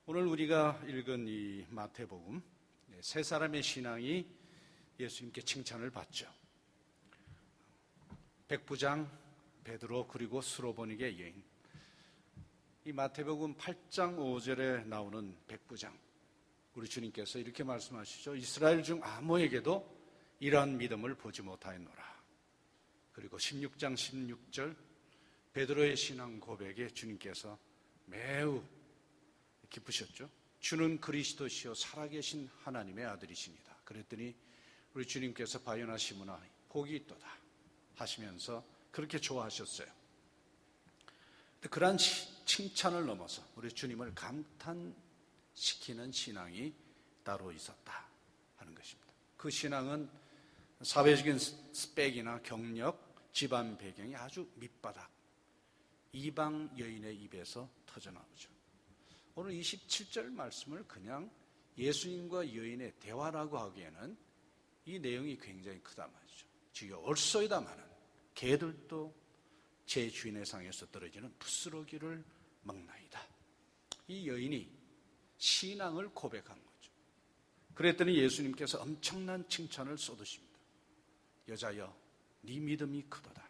오늘 우리가 읽은 이 마태복음, 세 사람의 신앙이 예수님께 칭찬을 받죠. 백부장, 베드로, 그리고 수로보니게 여인. 이 마태복음 8장 5절에 나오는 백부장, 우리 주님께서 이렇게 말씀하시죠. 이스라엘 중 아무에게도 이러한 믿음을 보지 못하였노라. 그리고 16장 16절 베드로의 신앙 고백에 주님께서 매우 기쁘셨죠. 주는 그리스도시요 살아계신 하나님의 아들이십니다. 그랬더니 우리 주님께서 바요나시므나 복이 있도다 하시면서 그렇게 좋아하셨어요. 그러한 칭찬을 넘어서 우리 주님을 감탄시키는 신앙이 따로 있었다 하는 것입니다. 그 신앙은 사회적인 스펙이나 경력, 집안 배경이 아주 밑바닥, 이방 여인의 입에서 터져나오죠. 오늘 27절 말씀을 그냥 예수님과 여인의 대화라고 하기에는 이 내용이 굉장히 크다 말이죠. 주여 올소이다마는 개들도 제 주인의 상에서 떨어지는 부스러기를 먹나이다. 이 여인이 신앙을 고백한 거죠. 그랬더니 예수님께서 엄청난 칭찬을 쏟으십니다. 여자여, 네 믿음이 크도다.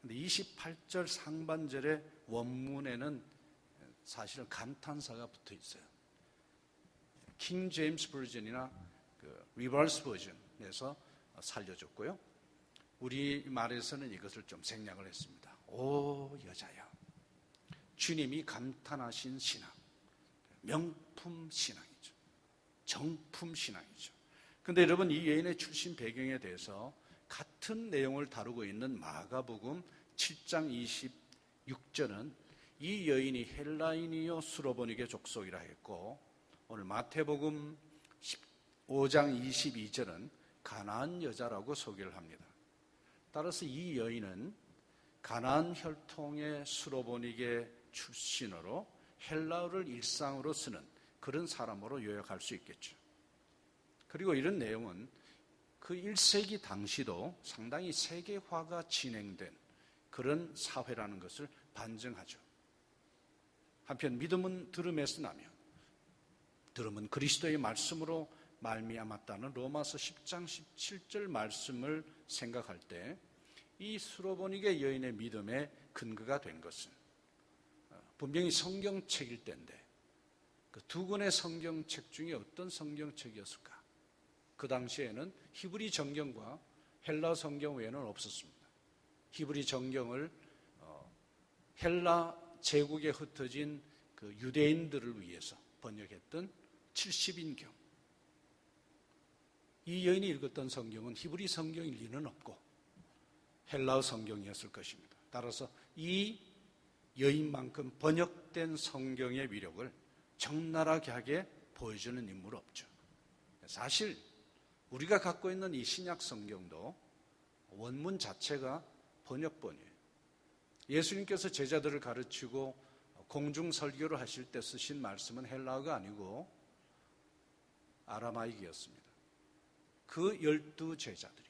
근데 28절 상반절의 원문에는 사실은 감탄사가 붙어 있어요. 킹 제임스 버전이나 리버스 버전에서 살려줬고요. 우리 말에서는 이것을 좀 생략을 했습니다. 오 여자여, 주님이 감탄하신 신앙, 명품 신앙이죠. 정품 신앙이죠. 그런데 여러분, 이 여인의 출신 배경에 대해서 같은 내용을 다루고 있는 마가복음 7장 26절은 이 여인이 헬라인이요 수로보니게 족속이라 했고, 오늘 마태복음 15장 22절은 가나안 여자라고 소개를 합니다. 따라서 이 여인은 가나안 혈통의 수로보니게 출신으로 헬라어를 일상으로 쓰는 그런 사람으로 요약할 수 있겠죠. 그리고 이런 내용은 그 1세기 당시도 상당히 세계화가 진행된 그런 사회라는 것을 반증하죠. 한편 믿음은 들음에서 나며 들음은 그리스도의 말씀으로 말미암았다는 로마서 10장 17절 말씀을 생각할 때 이 수로보니게 여인의 믿음의 근거가 된 것은 분명히 성경책일 때인데 그 두 권의 성경책 중에 어떤 성경책이었을까? 그 당시에는 히브리 정경과 헬라 성경 외에는 없었습니다. 히브리 정경을 헬라 제국에 흩어진 그 유대인들을 위해서 번역했던 70인경. 이 여인이 읽었던 성경은 히브리 성경일 리는 없고 헬라어 성경이었을 것입니다. 따라서 이 여인만큼 번역된 성경의 위력을 적나라하게 하게 보여주는 인물은 없죠. 사실 우리가 갖고 있는 이 신약 성경도 원문 자체가 번역본이에요. 예수님께서 제자들을 가르치고 공중 설교를 하실 때 쓰신 말씀은 헬라어가 아니고 아라마익이었습니다. 그 12제자들이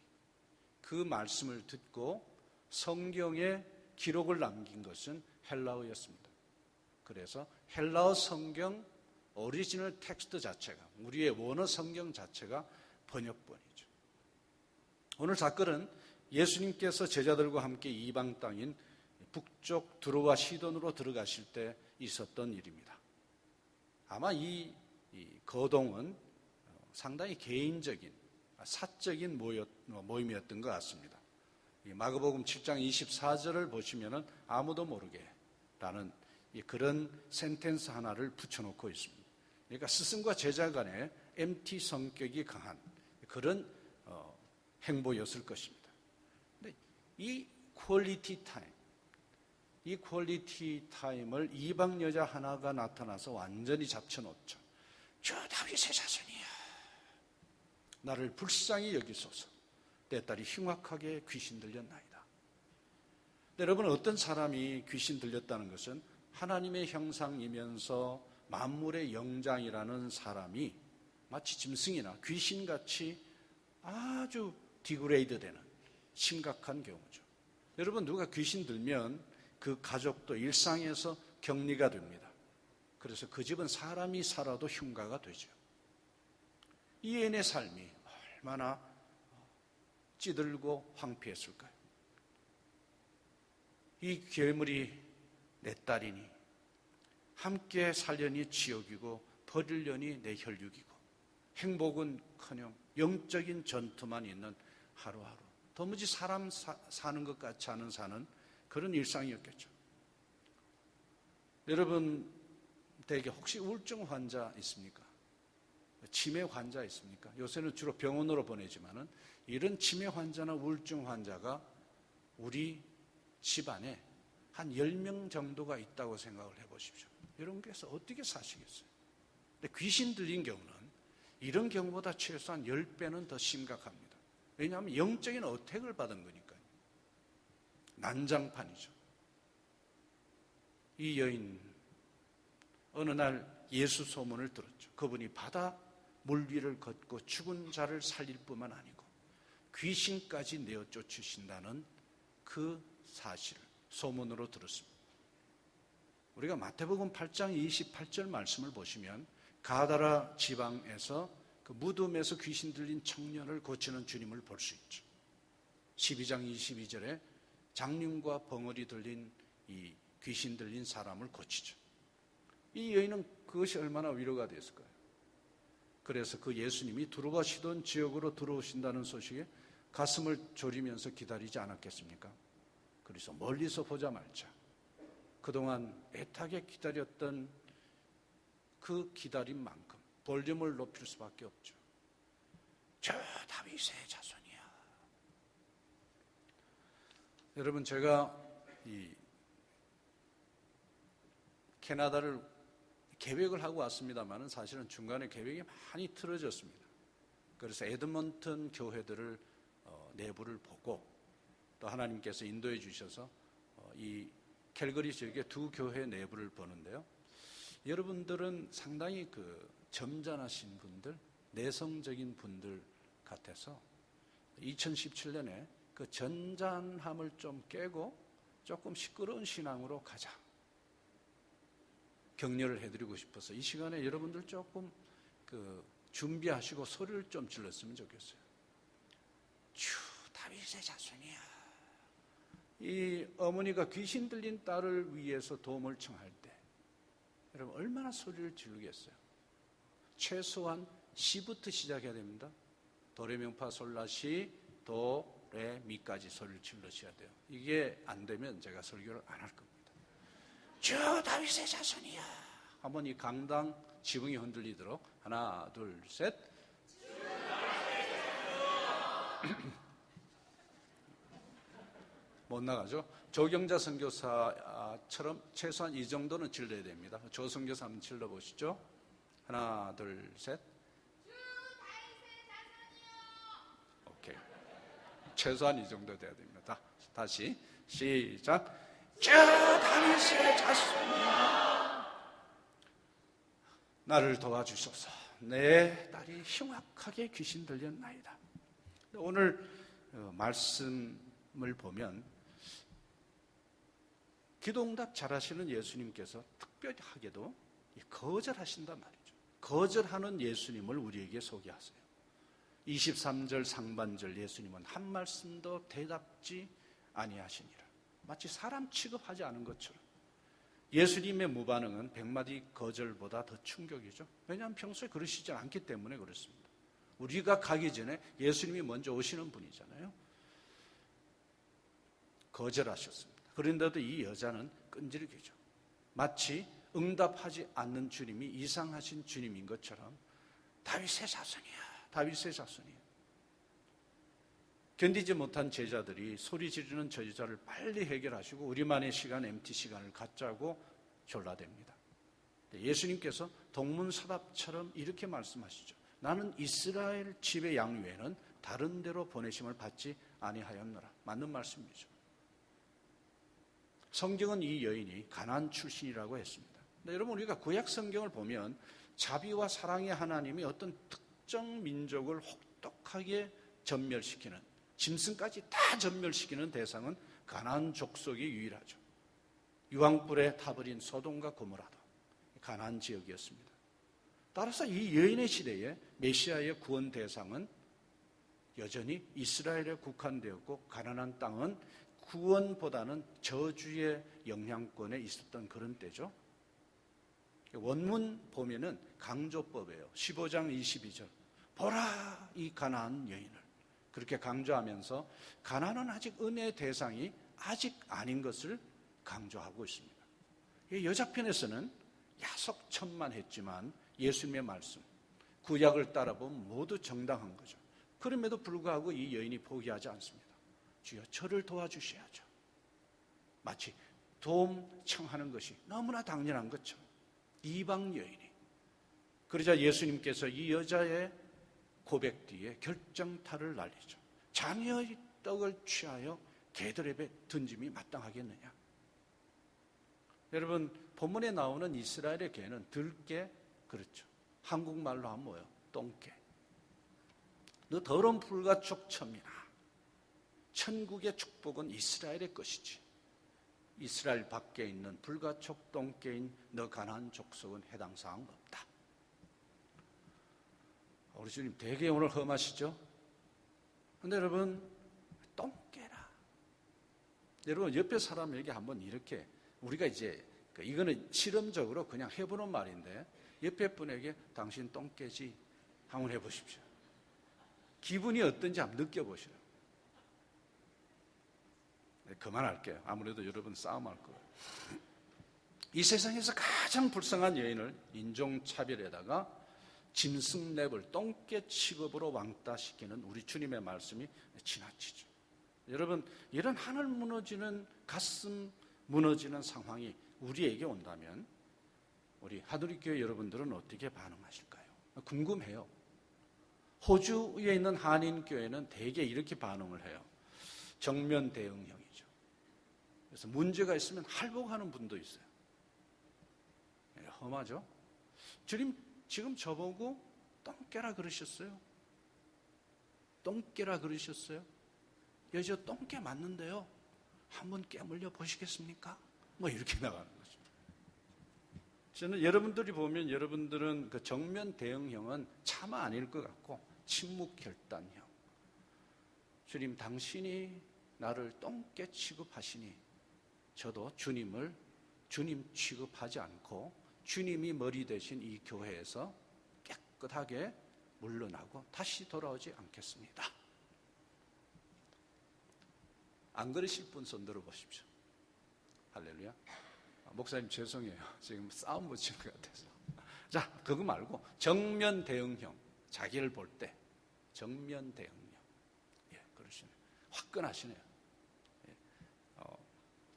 그 말씀을 듣고 성경에 기록을 남긴 것은 헬라어였습니다. 그래서 헬라어 성경 오리지널 텍스트 자체가, 우리의 원어 성경 자체가 번역본이죠. 오늘 사건은 예수님께서 제자들과 함께 이방 땅인 북쪽 두로와 시돈으로 들어가실 때 있었던 일입니다. 아마 이 거동은 상당히 개인적인, 사적인 모임이었던 것 같습니다. 마가복음 7장 24절을 보시면 아무도 모르게 라는 그런 센텐스 하나를 붙여놓고 있습니다. 그러니까 스승과 제자 간의 MT 성격이 강한 그런 행보였을 것입니다. 근데 이 퀄리티 타임을 이방 여자 하나가 나타나서 완전히 잡쳐놓죠. 저 다윗의 자손이야, 나를 불쌍히 여기소서. 내 딸이 흉악하게 귀신 들렸나이다. 여러분, 어떤 사람이 귀신 들렸다는 것은 하나님의 형상이면서 만물의 영장이라는 사람이 마치 짐승이나 귀신같이 아주 디그레이드 되는 심각한 경우죠. 여러분, 누가 귀신 들면 그 가족도 일상에서 격리가 됩니다. 그래서 그 집은 사람이 살아도 흉가가 되죠. 이 여인의 삶이 얼마나 찌들고 황폐했을까요? 이 괴물이 내 딸이니 함께 살려니 지옥이고 버리려니 내 혈육이고 행복은커녕 영적인 전투만 있는 하루하루, 도무지 사람 사는 것 같지 않은 사는 그런 일상이었겠죠. 여러분 댁에 혹시 우울증 환자 있습니까? 치매 환자 있습니까? 요새는 주로 병원으로 보내지만은 이런 치매 환자나 우울증 환자가 우리 집안에 한 10명 정도가 있다고 생각을 해보십시오. 여러분께서 어떻게 사시겠어요? 근데 귀신 들린 경우는 이런 경우보다 최소한 10배는 더 심각합니다. 왜냐하면 영적인 어택을 받은 거니까요. 난장판이죠. 이 여인 어느 날 예수 소문을 들었죠. 그분이 바다 물 위를 걷고 죽은 자를 살릴 뿐만 아니고 귀신까지 내어 쫓으신다는 그 사실을 소문으로 들었습니다. 우리가 마태복음 8장 28절 말씀을 보시면 가다라 지방에서 그 무덤에서 귀신 들린 청년을 고치는 주님을 볼 수 있죠. 12장 22절에 장님과 벙어리 들린 이 귀신 들린 사람을 고치죠. 이 여인은 그것이 얼마나 위로가 됐을까요? 그래서 그 예수님이 들어가시던 지역으로 들어오신다는 소식에 가슴을 졸이면서 기다리지 않았겠습니까? 그래서 멀리서 보자 말자 그동안 애타게 기다렸던 그 기다림만큼 볼륨을 높일 수밖에 없죠. 저 다윗의 자손이야. 여러분 제가 이 캐나다를 계획을 하고 왔습니다만 사실은 중간에 계획이 많이 틀어졌습니다. 그래서 에드먼튼 교회들을 내부를 보고 또 하나님께서 인도해 주셔서 이 캘거리 지역의 두 교회 내부를 보는데요. 여러분들은 상당히 그 점잖으신 분들, 내성적인 분들 같아서 2017년에 그 전잔함을 좀 깨고 조금 시끄러운 신앙으로 가자. 격려를 해드리고 싶어서 이 시간에 여러분들 조금 그 준비하시고 소리를 좀 질렀으면 좋겠어요. 주 다윗의 자손이야. 이 어머니가 귀신 들린 딸을 위해서 도움을 청할 때 여러분 얼마나 소리를 지르겠어요? 최소한 시부터 시작해야 됩니다. 도레명파 솔라시 도레미까지 소리를 질러셔야 돼요. 이게 안 되면 제가 설교를 안 할 겁니다. 주 다윗의 자손이야. 한번 이 강당 지붕이 흔들리도록 하나 둘 셋. 못 나가죠. 조경자 선교사처럼 최소한 이 정도는 질러야 됩니다. 조 선교사 한번 질러보시죠. 하나 둘 셋. 오케이. 최소한 이 정도 돼야 됩니다. 다시 시작. 주 다윗의 자손이야. 나를 도와주소서. 내 딸이 흉악하게 귀신 들렸나이다. 오늘 말씀을 보면 기도응답 잘하시는 예수님께서 특별하게도 거절하신단 말이죠. 거절하는 예수님을 우리에게 소개하세요. 23절 상반절 예수님은 한 말씀도 대답지 아니하시니라. 마치 사람 취급하지 않은 것처럼. 예수님의 무반응은 100마디 거절보다 더 충격이죠. 왜냐하면 평소에 그러시지 않기 때문에 그렇습니다. 우리가 가기 전에 예수님이 먼저 오시는 분이잖아요. 거절하셨습니다. 그런데도 이 여자는 끈질기죠. 마치 응답하지 않는 주님이 이상하신 주님인 것처럼 다윗의 자손이야. 다윗의 자손이야. 견디지 못한 제자들이 소리 지르는 저 여자를 빨리 해결하시고 우리만의 시간, MT 시간을 갖자고 졸라댑니다. 예수님께서 동문서답처럼 이렇게 말씀하시죠. 나는 이스라엘 집의 양 외에는 다른 데로 보내심을 받지 아니하였노라. 맞는 말씀이죠. 성경은 이 여인이 가나안 출신이라고 했습니다. 근데 여러분 우리가 구약 성경을 보면 자비와 사랑의 하나님이 어떤 특정 민족을 혹독하게 전멸시키는, 짐승까지 다 전멸시키는 대상은 가나안 족속이 유일하죠. 유황불에 타버린 소돔과 고모라도 가나안 지역이었습니다. 따라서 이 여인의 시대에 메시아의 구원 대상은 여전히 이스라엘에 국한되었고 가나안 땅은 구원보다는 저주의 영향권에 있었던 그런 때죠. 원문 보면은 강조법이에요. 15장 22절. 보라 이 가나안 여인을. 그렇게 강조하면서 가나안은 아직 은혜의 대상이 아직 아닌 것을 강조하고 있습니다. 이 여자편에서는 야속천만했지만 예수님의 말씀, 구약을 따라보면 모두 정당한 거죠. 그럼에도 불구하고 이 여인이 포기하지 않습니다. 주여 저를 도와주셔야죠. 마치 도움 청하는 것이 너무나 당연한 것처럼 이방 여인이. 그러자 예수님께서 이 여자의 고백 뒤에 결정타를 날리죠. 자녀의 떡을 취하여 개들의 배 던짐이 마땅하겠느냐. 여러분 본문에 나오는 이스라엘의 개는 들개, 그렇죠. 한국말로 하면 뭐예요? 똥개. 너 더러운 불가촉 첨이나 천국의 축복은 이스라엘의 것이지 이스라엘 밖에 있는 불가촉 똥개인 너 가나안 족속은 해당 사항 없다. 우리 주님 되게 오늘 험하시죠? 근데 여러분 똥개라. 여러분 옆에 사람에게 한번 이렇게 우리가 이제 이거는 실험적으로 그냥 해보는 말인데 옆에 분에게 당신 똥개지 한번 해보십시오. 기분이 어떤지 한번 느껴보시오. 그만할게요. 아무래도 여러분 싸움할 거예요. 이 세상에서 가장 불쌍한 여인을 인종차별에다가 짐승랩을 똥개 취급으로 왕따시키는 우리 주님의 말씀이 지나치죠. 여러분 이런 하늘 무너지는 가슴 무너지는 상황이 우리에게 온다면 우리 하두리교회 여러분들은 어떻게 반응하실까요? 궁금해요. 호주에 있는 한인교회는 대개 이렇게 반응을 해요. 정면 대응형이죠. 그래서 문제가 있으면 할복하는 분도 있어요. 험하죠? 주님 지금 저보고 똥개라 그러셨어요? 똥개라 그러셨어요? 저 똥개 맞는데요? 한번 깨물려 보시겠습니까? 뭐 이렇게 나가는 거죠. 저는 여러분들이 보면 여러분들은 그 정면 대응형은 차마 아닐 것 같고 침묵 결단형. 주님 당신이 나를 똥개 취급하시니 저도 주님을 주님 취급하지 않고 주님이 머리 되신 이 교회에서 깨끗하게 물러나고 다시 돌아오지 않겠습니다. 안 그러실 분 손 들어보십시오. 할렐루야. 목사님 죄송해요. 지금 싸움 붙이는 것 같아서. 자, 그거 말고 정면 대응형. 자기를 볼 때 정면 대응형. 예, 그러시네요. 화끈하시네요. 예,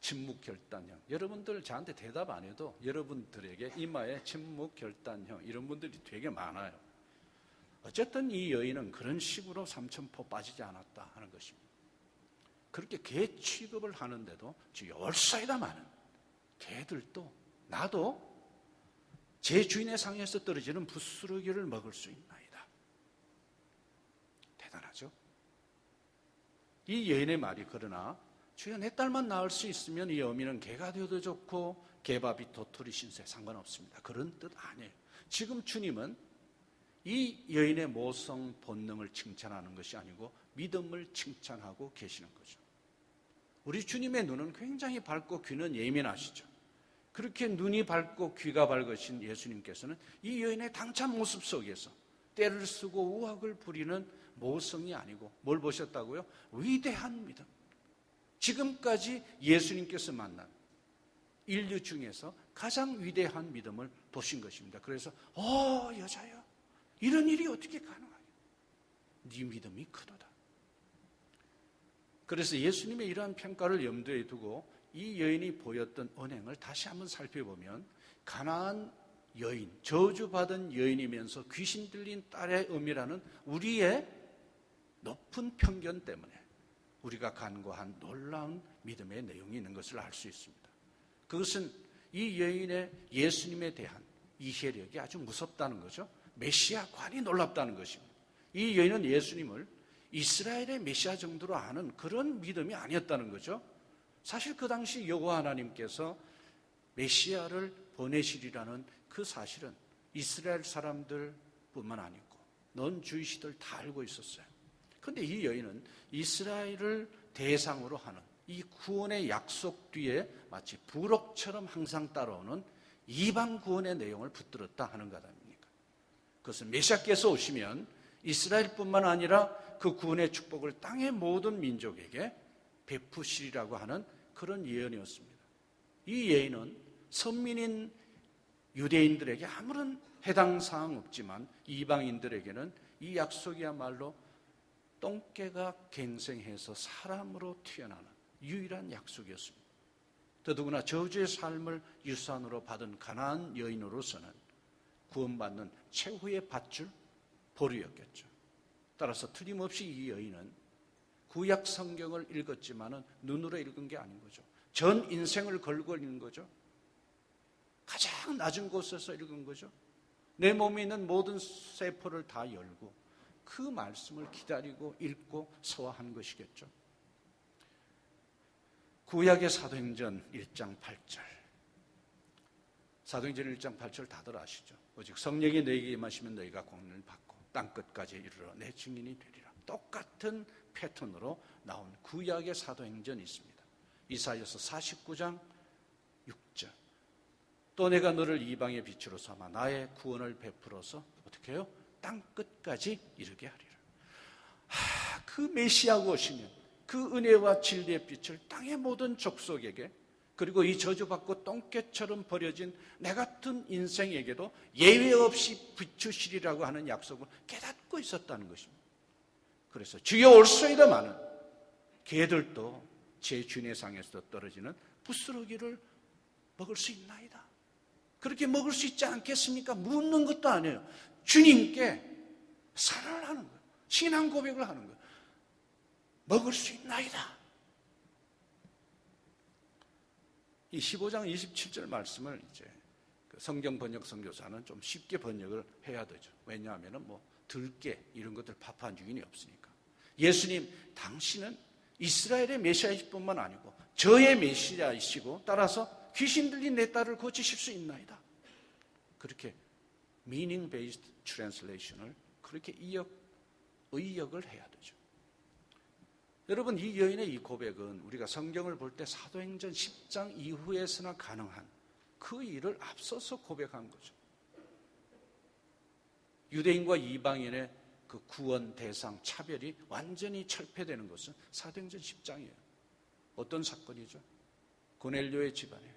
침묵 결단형. 여러분들 저한테 대답 안 해도 여러분들에게 이마에 침묵 결단형 이런 분들이 되게 많아요. 어쨌든 이 여인은 그런 식으로 삼천포 빠지지 않았다 하는 것입니다. 그렇게 개 취급을 하는데도 주여 월사이다 많은 개들도 나도 제 주인의 상에서 떨어지는 부스러기를 먹을 수 있나이다. 대단하죠? 이 여인의 말이 그러나 주여 내 딸만 낳을 수 있으면 이 어미는 개가 되어도 좋고 개밥이 도토리 신세 상관없습니다. 그런 뜻 아니에요. 지금 주님은 이 여인의 모성 본능을 칭찬하는 것이 아니고 믿음을 칭찬하고 계시는 거죠. 우리 주님의 눈은 굉장히 밝고 귀는 예민하시죠. 그렇게 눈이 밝고 귀가 밝으신 예수님께서는 이 여인의 당찬 모습 속에서 때를 쓰고 우악을 부리는 모성이 아니고 뭘 보셨다고요? 위대한 믿음. 지금까지 예수님께서 만난 인류 중에서 가장 위대한 믿음을 보신 것입니다. 그래서 여자여 이런 일이 어떻게 가능하냐? 네 믿음이 크도다. 그래서 예수님의 이러한 평가를 염두에 두고 이 여인이 보였던 언행을 다시 한번 살펴보면 가나안 여인, 저주받은 여인이면서 귀신 들린 딸의 의미라는 우리의 높은 편견 때문에 우리가 간과한 놀라운 믿음의 내용이 있는 것을 알 수 있습니다. 그것은 이 여인의 예수님에 대한 이해력이 아주 무섭다는 거죠. 메시아관이 놀랍다는 것입니다. 이 여인은 예수님을 이스라엘의 메시아 정도로 아는 그런 믿음이 아니었다는 거죠. 사실 그 당시 여호와 하나님께서 메시아를 보내시리라는 그 사실은 이스라엘 사람들뿐만 아니고 넌 주이시들 다 알고 있었어요. 그런데 이 여인은 이스라엘을 대상으로 하는 이 구원의 약속 뒤에 마치 부록처럼 항상 따라오는 이방 구원의 내용을 붙들었다 하는 것 아닙니까? 그것은 메시아께서 오시면 이스라엘뿐만 아니라 그 구원의 축복을 땅의 모든 민족에게 베푸시리라고 하는 그런 예언이었습니다. 이 예언은 선민인 유대인들에게 아무런 해당 사항 없지만 이방인들에게는 이 약속이야말로 똥개가 갱생해서 사람으로 튀어나오는 유일한 약속이었습니다. 더더구나 저주의 삶을 유산으로 받은 가나안 여인으로서는 구원받는 최후의 밧줄 보루였겠죠. 따라서 틀림없이 이 여인은 구약 성경을 읽었지만은 눈으로 읽은 게 아닌 거죠. 전 인생을 걸고 읽는 거죠. 가장 낮은 곳에서 읽은 거죠. 내 몸에 있는 모든 세포를 다 열고 그 말씀을 기다리고 읽고 소화한 것이겠죠. 구약의 사도행전 1장 8절. 사도행전 1장 8절 다들 아시죠? 오직 성령이 너희에게 임하시면 너희가 공론을 받고 땅끝까지 이르러 내 증인이 되리라. 똑같은 패턴으로 나온 구약의 사도행전이 있습니다. 이사야서 49장 6절. 또 내가 너를 이방의 빛으로 삼아 나의 구원을 베풀어서 어떻게 해요? 땅끝까지 이르게 하리라. 그 메시아가 오시면 그 은혜와 진리의 빛을 땅의 모든 족속에게, 그리고 이 저주받고 똥개처럼 버려진 내 같은 인생에게도 예외 없이 비추시리라고 하는 약속을 깨닫고 있었다는 것입니다. 그래서 주여 올소이다마는 개들도 제 주인의 상에서 떨어지는 부스러기를 먹을 수 있나이다. 그렇게 먹을 수 있지 않겠습니까? 묻는 것도 아니에요. 주님께 선언을 하는 거예요. 신앙 고백을 하는 거예요. 먹을 수 있나이다. 이 15장 27절 말씀을 이제 성경 번역 선교사는 좀 쉽게 번역을 해야 되죠. 왜냐하면 들깨 이런 것들 밥한 주인이 없으니까. 예수님, 당신은 이스라엘의 메시아이실 뿐만 아니고 저의 메시아이시고 따라서 귀신 들린 내 딸을 고치실 수 있나이다. 그렇게 meaning based translation을 그렇게 의역을 해야 되죠. 여러분, 이 여인의 이 고백은 우리가 성경을 볼 때 사도행전 10장 이후에서나 가능한 그 일을 앞서서 고백한 거죠. 유대인과 이방인의 그 구원 대상 차별이 완전히 철폐되는 것은 사도행전 10장이에요. 어떤 사건이죠? 고넬료의 집안에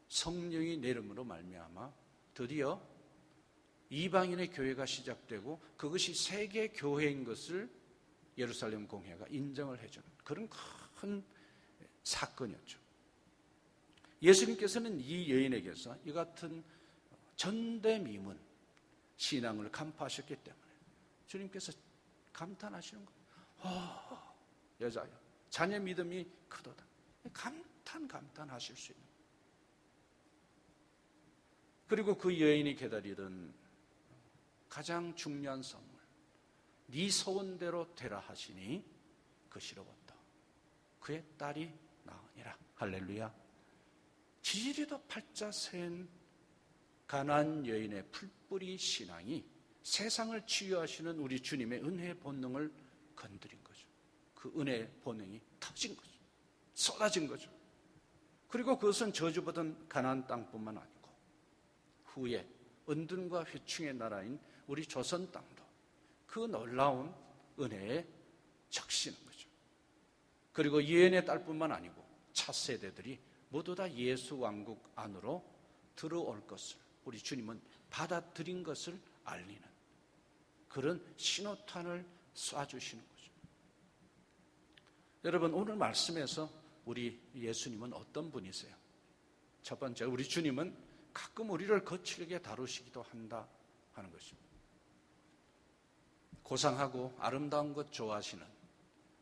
성령이 내림으로 말미암아 드디어 이방인의 교회가 시작되고 그것이 세계 교회인 것을 예루살렘 공회가 인정을 해주는 그런 큰 사건이었죠. 예수님께서는 이 여인에게서 이 같은 전대미문 신앙을 간파하셨기 때문에 주님께서 감탄하시는 거예요. 여자여, 자녀 믿음이 크도다. 감탄하실 수 있는. 그리고 그 여인이 기다리던 가장 중요한 선물, 네 소원대로 되라 하시니 그시로웠다. 그의 딸이 나으니라. 할렐루야. 지리도 팔자 센 가난안 여인의 풀뿌리 신앙이 세상을 치유하시는 우리 주님의 은혜의 본능을 건드린 거죠. 그 은혜의 본능이 터진 거죠. 쏟아진 거죠. 그리고 그것은 저주받은 가나안 땅뿐만 아니고 후에 은둔과 회충의 나라인 우리 조선 땅도 그 놀라운 은혜에 적시는 거죠. 그리고 예언의 딸뿐만 아니고 차세대들이 모두 다 예수 왕국 안으로 들어올 것을 우리 주님은 받아들인 것을 알리는 그런 신호탄을 쏴주시는 거죠. 여러분, 오늘 말씀에서 우리 예수님은 어떤 분이세요? 첫 번째, 우리 주님은 가끔 우리를 거칠게 다루시기도 한다 하는 것입니다. 고상하고 아름다운 것 좋아하시는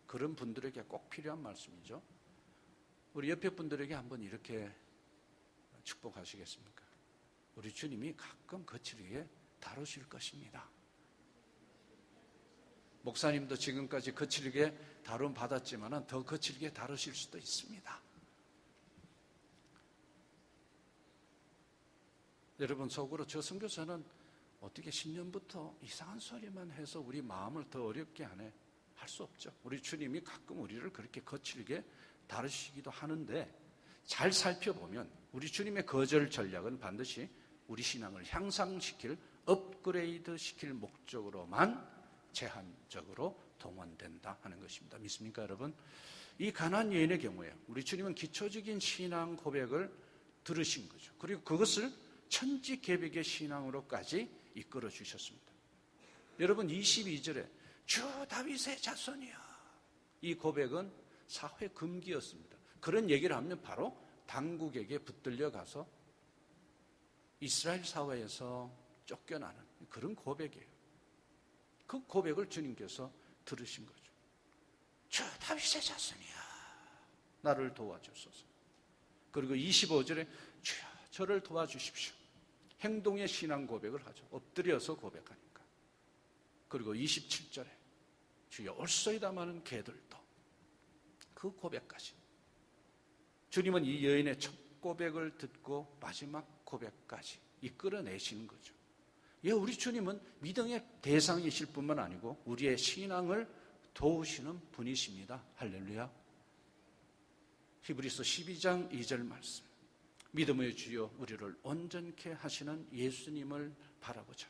그런 분들에게 꼭 필요한 말씀이죠. 우리 옆에 분들에게 한번 이렇게 축복하시겠습니까? 우리 주님이 가끔 거칠게 다루실 것입니다. 목사님도 지금까지 거칠게 다룸 받았지만 더 거칠게 다루실 수도 있습니다. 여러분 속으로 저 선교사는 어떻게 10년부터 이상한 소리만 해서 우리 마음을 더 어렵게 하네. 할 수 없죠. 우리 주님이 가끔 우리를 그렇게 거칠게 다루시기도 하는데 잘 살펴보면 우리 주님의 거절 전략은 반드시 우리 신앙을 향상시킬, 업그레이드 시킬 목적으로만 제한적으로 동원된다 하는 것입니다. 믿습니까, 여러분? 이 가나안 여인의 경우에 우리 주님은 기초적인 신앙 고백을 들으신 거죠. 그리고 그것을 천지개벽의 신앙으로까지 이끌어 주셨습니다. 여러분 22절에 주 다윗의 자손이야, 이 고백은 사회 금기였습니다. 그런 얘기를 하면 바로 당국에게 붙들려 가서 이스라엘 사회에서 쫓겨나는 그런 고백이에요. 그 고백을 주님께서 들으신 거죠. 주 다윗의 자손이야, 나를 도와주소서. 그리고 25절에 주여 저를 도와주십시오. 행동의 신앙 고백을 하죠. 엎드려서 고백하니까. 그리고 27절에 주여 올소이다마는 개들도, 그 고백까지. 주님은 이 여인의 첫 고백을 듣고 마지막 고백까지 이끌어내시는 거죠. 예, 우리 주님은 믿음의 대상이실 뿐만 아니고 우리의 신앙을 도우시는 분이십니다. 할렐루야. 히브리서 12장 2절 말씀. 믿음의 주여 우리를 온전케 하시는 예수님을 바라보자.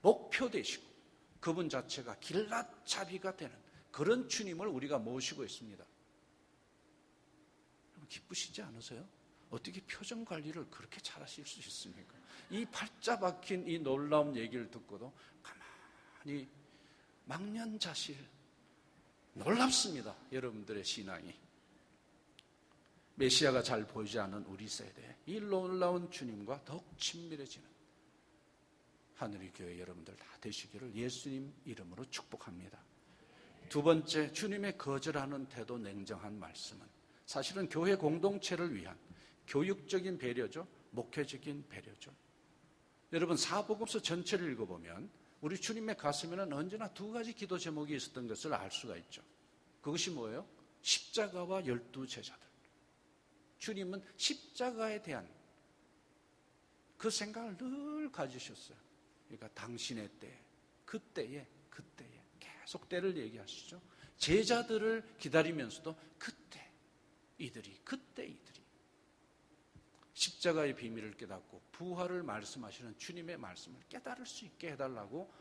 목표 되시고 그분 자체가 길랏잡이가 되는 그런 주님을 우리가 모시고 있습니다. 여러분 기쁘시지 않으세요? 어떻게 표정 관리를 그렇게 잘하실 수 있습니까? 이 팔자 박힌 이 놀라운 얘기를 듣고도 가만히 망연자실. 놀랍습니다. 여러분들의 신앙이. 메시아가 잘 보이지 않는 우리 세대, 이 놀라운 주님과 더욱 친밀해지는 하늘의 교회 여러분들 다 되시기를 예수님 이름으로 축복합니다. 두 번째, 주님의 거절하는 태도, 냉정한 말씀은 사실은 교회 공동체를 위한 교육적인 배려죠. 목회적인 배려죠. 여러분 사복음서 전체를 읽어보면 우리 주님의 가슴에는 언제나 두 가지 기도 제목이 있었던 것을 알 수가 있죠. 그것이 뭐예요? 십자가와 12제자들. 주님은 십자가에 대한 그 생각을 늘 가지셨어요. 그러니까 당신의 때, 그때에 계속 때를 얘기하시죠. 제자들을 기다리면서도 그때 이들이 십자가의 비밀을 깨닫고 부활을 말씀하시는 주님의 말씀을 깨달을 수 있게 해달라고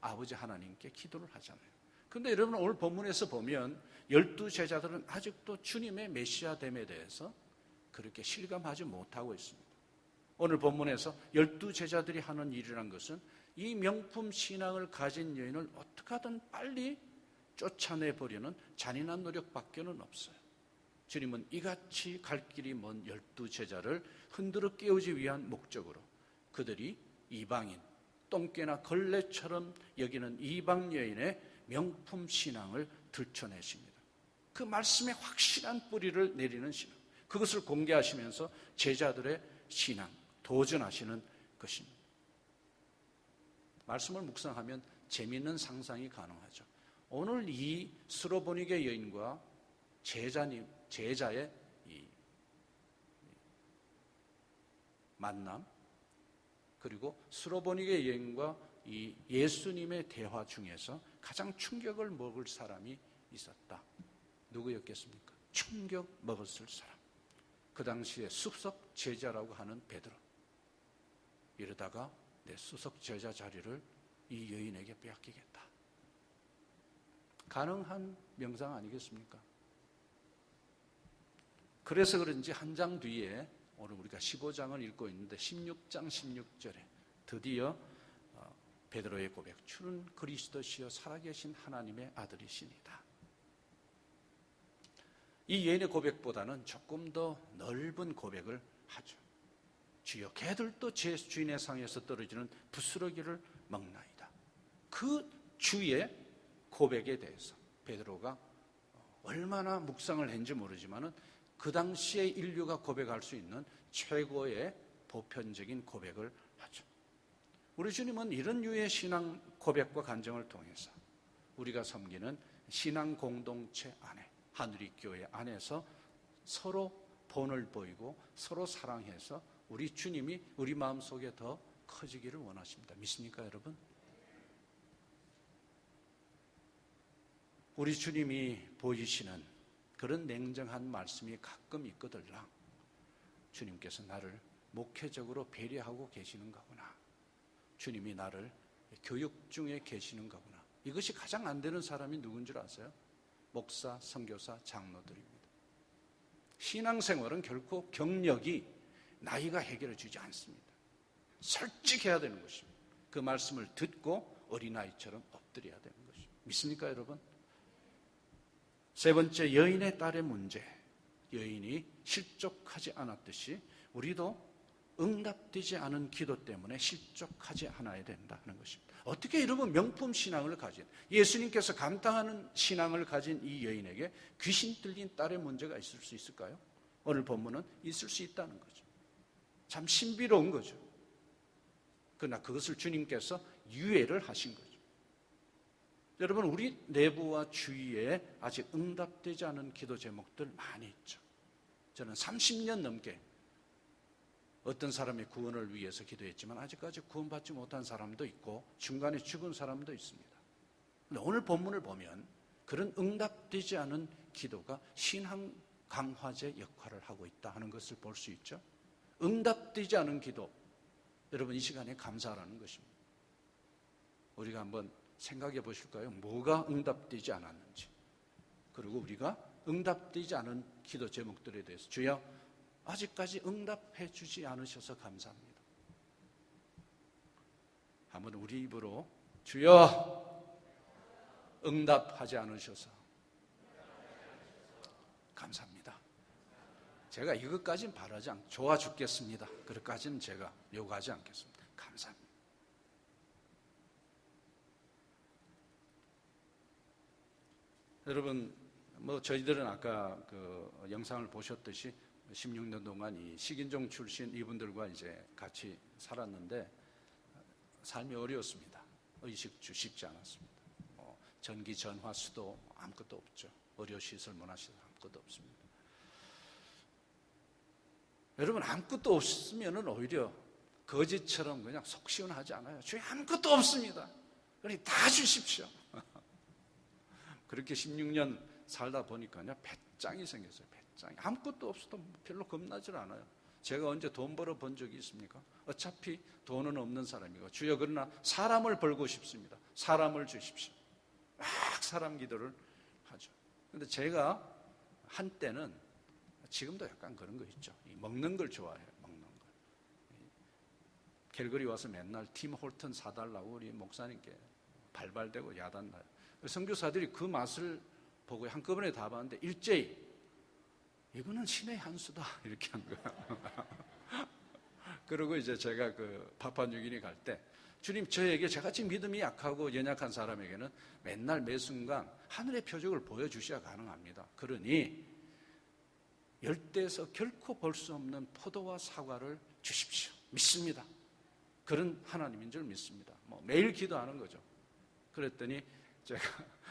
아버지 하나님께 기도를 하잖아요. 그런데 여러분 오늘 본문에서 보면 12제자들은 아직도 주님의 메시아됨에 대해서 그렇게 실감하지 못하고 있습니다. 오늘 본문에서 12제자들이 하는 일이란 것은 이 명품 신앙을 가진 여인을 어떻게 하든 빨리 쫓아내버리는 잔인한 노력밖에는 없어요. 주님은 이같이 갈 길이 먼 12제자를 흔들어 깨우기 위한 목적으로 그들이 이방인, 똥개나 걸레처럼 여기는 이방 여인의 명품 신앙을 들춰내십니다. 그 말씀에 확실한 뿌리를 내리는 신앙, 그것을 공개하시면서 제자들의 신앙, 도전하시는 것입니다. 말씀을 묵상하면 재미있는 상상이 가능하죠. 오늘 이 스로보니게 여인과 제자의 이 만남, 그리고 스로보니게 여인과 이 예수님의 대화 중에서 가장 충격을 먹을 사람이 있었다. 누구였겠습니까? 충격 먹었을 사람. 그 당시에 수석 제자라고 하는 베드로. 이러다가 내 수석 제자 자리를 이 여인에게 빼앗기겠다. 가능한 명상 아니겠습니까? 그래서 그런지 한 장 뒤에 오늘 우리가 15장을 읽고 있는데 16장 16절에 드디어 베드로의 고백, 주는 그리스도시여 살아계신 하나님의 아들이시니다. 이 여인의 고백보다는 조금 더 넓은 고백을 하죠. 주여 개들도 제 주인의 상에서 떨어지는 부스러기를 먹나이다. 그 주의 고백에 대해서 베드로가 얼마나 묵상을 했는지 모르지만 그 당시에 인류가 고백할 수 있는 최고의 보편적인 고백을 하죠. 우리 주님은 이런 류의 신앙 고백과 간증을 통해서 우리가 섬기는 신앙 공동체 안에, 하늘의 교회 안에서 서로 본을 보이고 서로 사랑해서 우리 주님이 우리 마음속에 더 커지기를 원하십니다. 믿습니까, 여러분? 우리 주님이 보이시는 그런 냉정한 말씀이 가끔 있거들랑 주님께서 나를 목회적으로 배려하고 계시는 거구나. 주님이 나를 교육 중에 계시는 거구나. 이것이 가장 안 되는 사람이 누군 줄 아세요? 목사, 선교사, 장로들입니다. 신앙생활은 결코 경력이 나이가 해결해 주지 않습니다. 솔직해야 되는 것입니다. 그 말씀을 듣고 어린아이처럼 엎드려야 되는 것입니다. 믿습니까, 여러분? 세 번째, 여인의 딸의 문제. 여인이 실족하지 않았듯이 우리도 응답되지 않은 기도 때문에 실족하지 않아야 된다는 것입니다. 어떻게 이러면 명품 신앙을 가진, 예수님께서 감당하는 신앙을 가진 이 여인에게 귀신 들린 딸의 문제가 있을 수 있을까요? 오늘 본문은 있을 수 있다는 거죠. 참 신비로운 거죠. 그러나 그것을 주님께서 유예를 하신 거죠. 여러분, 우리 내부와 주위에 아직 응답되지 않은 기도 제목들 많이 있죠. 저는 30년 넘게 어떤 사람의 구원을 위해서 기도했지만 아직까지 구원받지 못한 사람도 있고 중간에 죽은 사람도 있습니다. 그런데 오늘 본문을 보면 그런 응답되지 않은 기도가 신앙 강화제 역할을 하고 있다 하는 것을 볼 수 있죠. 응답되지 않은 기도, 여러분 이 시간에 감사하라는 것입니다. 우리가 한번 생각해 보실까요? 뭐가 응답되지 않았는지. 그리고 우리가 응답되지 않은 기도 제목들에 대해서 주여 아직까지 응답해 주지 않으셔서 감사합니다. 한번 우리 입으로 주여 응답하지 않으셔서 감사합니다. 제가 이것까지는 바라지 않고 좋아 죽겠습니다. 그것까지는 제가 요구하지 않겠습니다. 감사합니다. 여러분, 저희들은 아까 그 영상을 보셨듯이 16년 동안 이 식인종 출신 이분들과 이제 같이 살았는데 삶이 어려웠습니다. 의식주 쉽지 않았습니다. 전기, 전화, 수도 아무것도 없죠. 의료시설, 문화시설 아무것도 없습니다. 여러분, 아무것도 없으면 오히려 거짓처럼 그냥 속 시원하지 않아요. 주에 아무것도 없습니다. 그러니 다 주십시오. 그렇게 16년 살다 보니까요, 배짱이 생겼어요. 배짱이. 아무것도 없어도 별로 겁나질 않아요. 제가 언제 돈 벌어 본 적이 있습니까? 어차피 돈은 없는 사람이고, 주여 그러나 사람을 벌고 싶습니다. 사람을 주십시오. 막 사람 기도를 하죠. 그런데 제가 한때는, 지금도 약간 그런 거 있죠. 먹는 걸 좋아해요. 먹는 걸. 캘거리 와서 맨날 팀 홀튼 사달라고 우리 목사님께 발발대고 야단나요. 선교사들이 그 맛을 보고 한꺼번에 다 봤는데 일제히 이거는 신의 한 수다 이렇게 한 거예요. 그리고 이제 제가 그 파푸아뉴기니 갈 때 주님, 저에게 저같이 믿음이 약하고 연약한 사람에게는 맨날 매 순간 하늘의 표적을 보여주셔야 가능합니다. 그러니 열대에서 결코 볼 수 없는 포도와 사과를 주십시오. 믿습니다. 그런 하나님인 줄 믿습니다. 매일 기도하는 거죠. 그랬더니 제가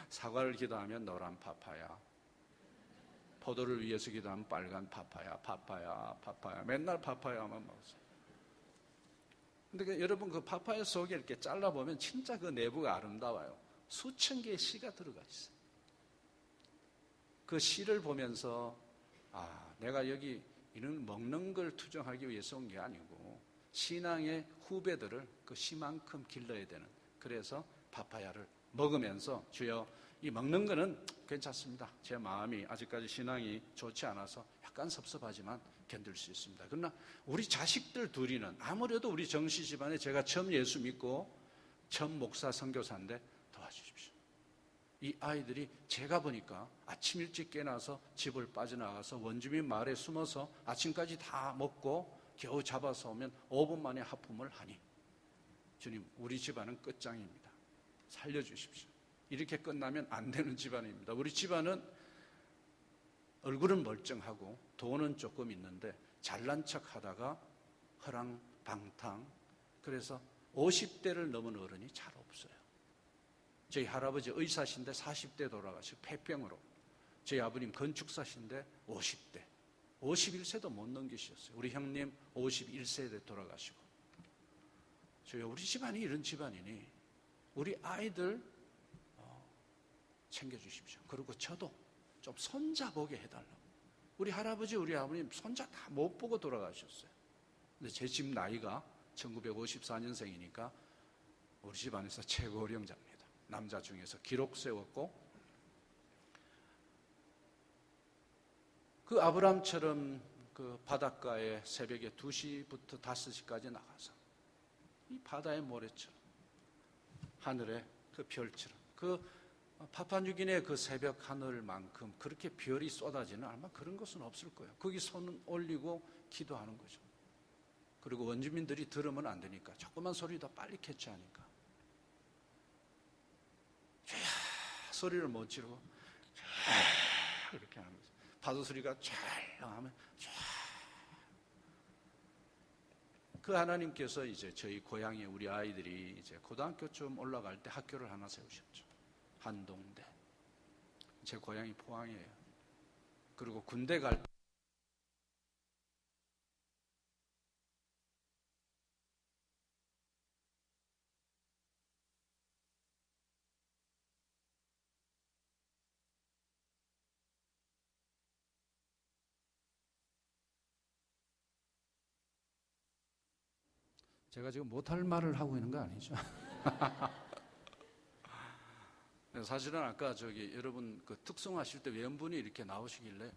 사과를 기도하면 노란 파파야, 포도를 위해서 기도하면 빨간 파파야, 파파야, 맨날 파파야만 먹었어요. 근데 여러분, 그 파파야 속에 이렇게 잘라보면 진짜 그 내부가 아름다워요. 수천 개의 씨가 들어가 있어요. 그 씨를 보면서 내가 여기 이런 먹는 걸 투정하기 위해서 온 게 아니고 신앙의 후배들을 그 씨만큼 길러야 되는, 그래서 파파야를 먹으면서 주여 이 먹는 거는 괜찮습니다. 제 마음이 아직까지 신앙이 좋지 않아서 약간 섭섭하지만 견딜 수 있습니다. 그러나 우리 자식들 둘이는 아무래도 우리 정씨 집안에 제가 처음 예수 믿고 처음 목사 선교사인데 도와주십시오. 이 아이들이 제가 보니까 아침 일찍 깨나서 집을 빠져나가서 원주민 마을에 숨어서 아침까지 다 먹고 겨우 잡아서 오면 5분 만에 하품을 하니 주님, 우리 집안은 끝장입니다. 살려주십시오. 이렇게 끝나면 안 되는 집안입니다. 우리 집안은 얼굴은 멀쩡하고 돈은 조금 있는데 잘난 척 하다가 허랑방탕, 그래서 50대를 넘은 어른이 잘 없어요. 저희 할아버지 의사신데 40대 돌아가시고 폐병으로, 저희 아버님 건축사신데 50대, 51세도 못 넘기셨어요. 우리 형님 51세에 돌아가시고. 저요, 우리 집안이 이런 집안이니 우리 아이들 챙겨주십시오. 그리고 저도 좀 손자 보게 해달라고. 우리 할아버지, 우리 아버님 손자 다 못 보고 돌아가셨어요. 근데 제 집 나이가 1954년생이니까 우리 집안에서 최고령자입니다. 남자 중에서 기록 세웠고, 그 아브람처럼 그 바닷가에 새벽에 2시부터 5시까지 나가서 이 바다의 모래처럼 하늘의 그 별처럼 그 파푸아뉴기니의 그 새벽 하늘만큼 그렇게 별이 쏟아지는 아마 그런 것은 없을 거예요. 거기 손 올리고 기도하는 거죠. 그리고 원주민들이 들으면 안 되니까 조그만 소리 더 빨리 캐치하니까 소리를 못 지르고 이렇게 하는 거죠. 파도 소리가 쫙 하면 그 하나님께서 이제 저희 고향에 우리 아이들이 이제 고등학교쯤 올라갈 때 학교를 하나 세우셨죠. 한동대. 제 고향이 포항이에요. 그리고 군대 갈 때 제가 지금 못할 말을 하고 있는 거 아니죠? 사실은 아까 여러분 그 특송하실 때 외연분이 이렇게 나오시길래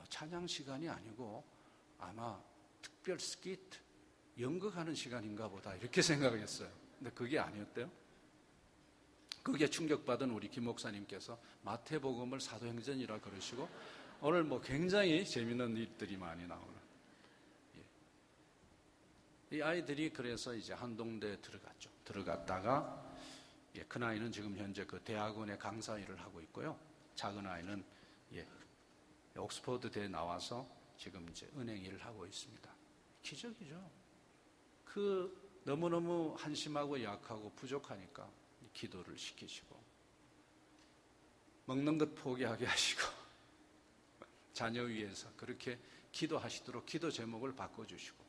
찬양 시간이 아니고 아마 특별 스키트 연극하는 시간인가 보다 이렇게 생각을 했어요. 근데 그게 아니었대요. 그게 충격받은 우리 김 목사님께서 마태복음을 사도행전이라 그러시고 오늘 뭐 굉장히 재미있는 일들이 많이 나오는. 이 아이들이 그래서 이제 한동대에 들어갔죠. 들어갔다가 큰 아이는 지금 현재 그 대학원에 강사 일을 하고 있고요. 작은 아이는 옥스퍼드대에 나와서 지금 이제 은행 일을 하고 있습니다. 기적이죠. 그 너무너무 한심하고 약하고 부족하니까 기도를 시키시고 먹는 것 포기하게 하시고 자녀 위해서 그렇게 기도하시도록 기도 제목을 바꿔주시고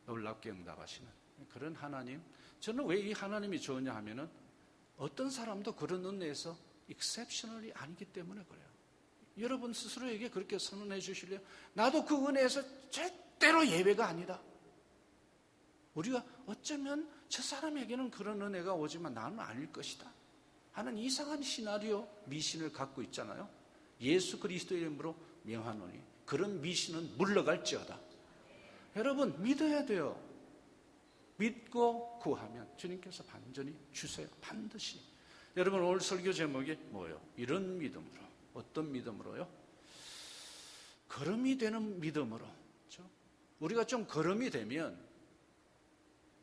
놀랍게 응답하시는 그런 하나님. 저는 왜 이 하나님이 좋으냐 하면은 어떤 사람도 그런 은혜에서 exceptionally 아니기 때문에 그래요. 여러분 스스로에게 그렇게 선언해 주실래요? 나도 그 은혜에서 절대로 예외가 아니다. 우리가 어쩌면 저 사람에게는 그런 은혜가 오지만 나는 아닐 것이다 하는 이상한 시나리오 미신을 갖고 있잖아요. 예수 그리스도의 이름으로 명하노니 그런 미신은 물러갈지어다. 여러분 믿어야 돼요. 믿고 구하면 주님께서 반전히 주세요. 반드시. 여러분 오늘 설교 제목이 뭐예요? 이런 믿음으로. 어떤 믿음으로요? 걸음이 되는 믿음으로. 그렇죠? 우리가 좀 걸음이 되면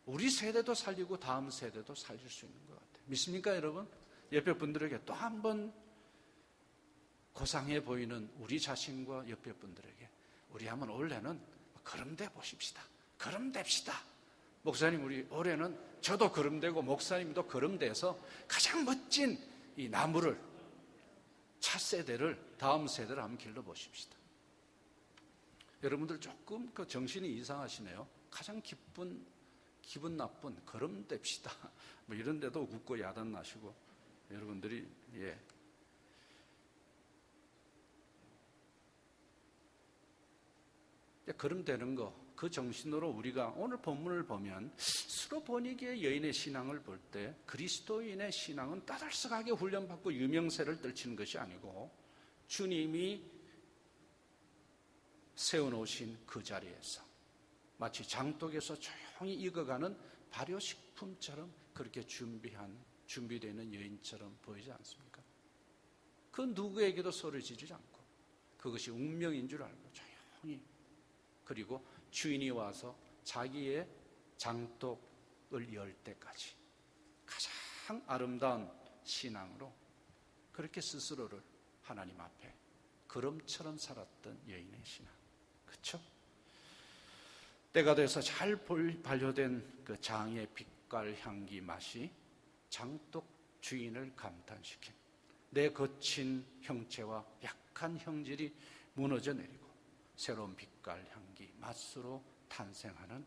우리 세대도 살리고 다음 세대도 살릴 수 있는 것 같아요. 믿습니까 여러분? 옆에 분들에게 또 한 번 고상해 보이는 우리 자신과 옆에 분들에게 우리 한번 올해는 걸음돼 보십시다. 걸음됩시다. 목사님 우리 올해는 저도 걸음되고 목사님도 걸음돼서 가장 멋진 이 나무를 차세대를 다음 세대를 한번 길러보십시다. 여러분들 조금 그 정신이 이상하시네요. 가장 기분 나쁜 걸음됩시다. 뭐 이런 데도 웃고 야단 나시고 여러분들이 걸음되는 거, 그 정신으로 우리가 오늘 본문을 보면 스로보니게의 여인의 신앙을 볼 때 그리스도인의 신앙은 따들썩하게 훈련받고 유명세를 떨치는 것이 아니고 주님이 세워놓으신 그 자리에서 마치 장독에서 조용히 익어가는 발효식품처럼 그렇게 준비되어 있는 여인처럼 보이지 않습니까? 그 누구에게도 소리 지르지 않고 그것이 운명인 줄 알고 조용히, 그리고 주인이 와서 자기의 장독을 열 때까지 가장 아름다운 신앙으로 그렇게 스스로를 하나님 앞에 걸음처럼 살았던 여인의 신앙. 그렇죠? 때가 돼서 잘 발효된 그 장의 빛깔, 향기, 맛이 장독 주인을 감탄시킨 내 거친 형체와 약한 형질이 무너져 내리고 새로운 빛깔, 향기, 맛으로 탄생하는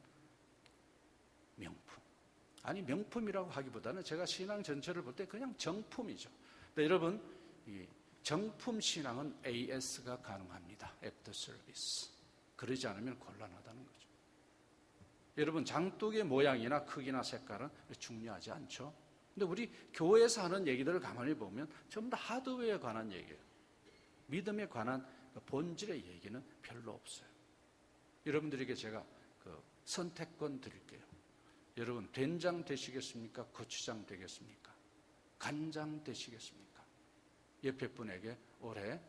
명품. 아니, 명품이라고 하기보다는 제가 신앙 전체를 볼 때 그냥 정품이죠. 근데 여러분, 이 정품 신앙은 AS가 가능합니다. After Service. 그러지 않으면 곤란하다는 거죠. 여러분, 장독의 모양이나 크기나 색깔은 중요하지 않죠. 근데 우리 교회에서 하는 얘기들을 가만히 보면 전부 다 하드웨어에 관한 얘기예요. 믿음에 관한 본질의 얘기는 별로 없어요. 여러분들에게 제가 선택권 드릴게요. 여러분, 된장 되시겠습니까? 고추장 되겠습니까? 간장 되시겠습니까? 옆에 분에게 올해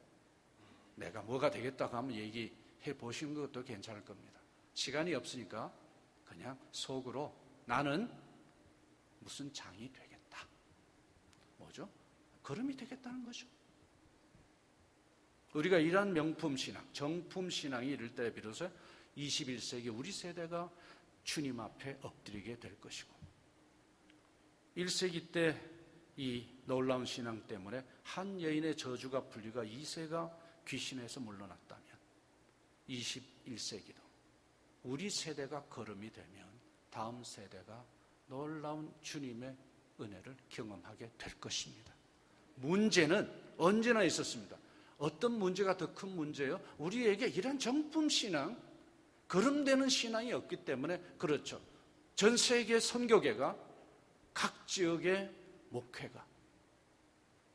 내가 뭐가 되겠다고 하면 얘기해 보시는 것도 괜찮을 겁니다. 시간이 없으니까 그냥 속으로 나는 무슨 장이 되겠다. 뭐죠? 걸음이 되겠다는 거죠. 우리가 이러한 명품 신앙, 정품 신앙이 이를 때 비로소 21세기 우리 세대가 주님 앞에 엎드리게 될 것이고, 1세기 때 이 놀라운 신앙 때문에 한 여인의 저주가 풀리가 2세가 귀신에서 물러났다면 21세기도 우리 세대가 걸음이 되면 다음 세대가 놀라운 주님의 은혜를 경험하게 될 것입니다. 문제는 언제나 있었습니다. 어떤 문제가 더 큰 문제예요? 우리에게 이런 정품 신앙, 걸음되는 신앙이 없기 때문에 그렇죠. 전 세계 선교계가 각 지역의 목회가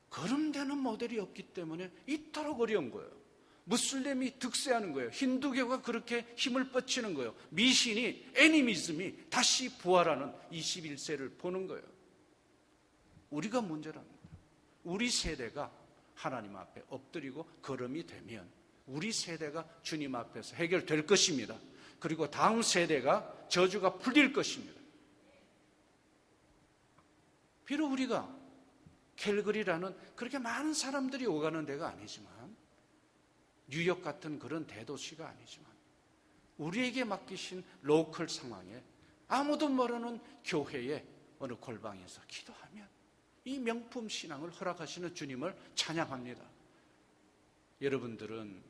걸음되는 모델이 없기 때문에 이토록 어려운 거예요. 무슬림이 득세하는 거예요. 힌두교가 그렇게 힘을 뻗치는 거예요. 미신이, 애니미즘이 다시 부활하는 21세를 보는 거예요. 우리가 문제랍니다. 우리 세대가 하나님 앞에 엎드리고 걸음이 되면 우리 세대가 주님 앞에서 해결될 것입니다. 그리고 다음 세대가 저주가 풀릴 것입니다. 비록 우리가 캘거리라는 그렇게 많은 사람들이 오가는 데가 아니지만, 뉴욕 같은 그런 대도시가 아니지만, 우리에게 맡기신 로컬 상황에 아무도 모르는 교회의 어느 골방에서 기도하면 이 명품 신앙을 허락하시는 주님을 찬양합니다. 여러분들은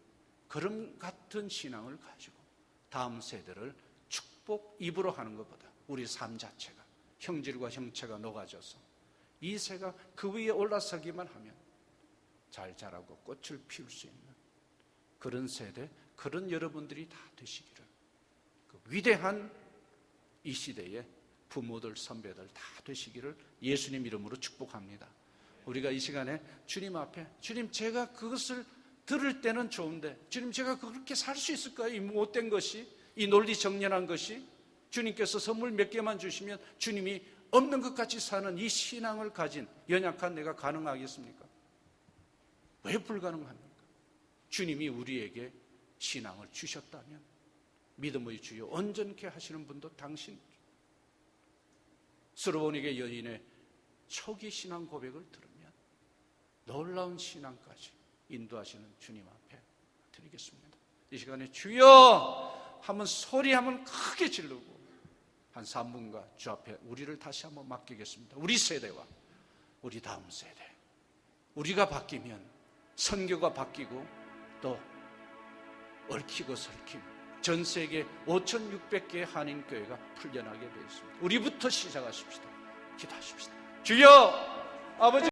그런 같은 신앙을 가지고 다음 세대를 축복 입으로 하는 것보다 우리 삶 자체가 형질과 형체가 녹아져서 이 새가 그 위에 올라서기만 하면 잘 자라고 꽃을 피울 수 있는 그런 세대, 그런 여러분들이 다 되시기를, 그 위대한 이 시대의 부모들, 선배들 다 되시기를 예수님 이름으로 축복합니다. 우리가 이 시간에 주님 앞에, 주님, 제가 그것을 들을 때는 좋은데 주님, 제가 그렇게 살 수 있을까요? 이 못된 것이, 이 논리 정연한 것이. 주님께서 선물 몇 개만 주시면 주님이 없는 것 같이 사는 이 신앙을 가진 연약한 내가 가능하겠습니까? 왜 불가능합니까? 주님이 우리에게 신앙을 주셨다면 믿음의 주요 온전케 하시는 분도 당신. 스로보니게 여인의 초기 신앙 고백을 들으면 놀라운 신앙까지 인도하시는 주님 앞에 드리겠습니다. 이 시간에 주여 한번 소리 한번 크게 지르고 한 3분간 주 앞에 우리를 다시 한번 맡기겠습니다. 우리 세대와 우리 다음 세대, 우리가 바뀌면 선교가 바뀌고 또 얽히고 설킨 전 세계 5,600개의 한인교회가 풀려나게 되어 있습니다. 우리부터 시작하십시다. 기도하십시다. 주여, 아버지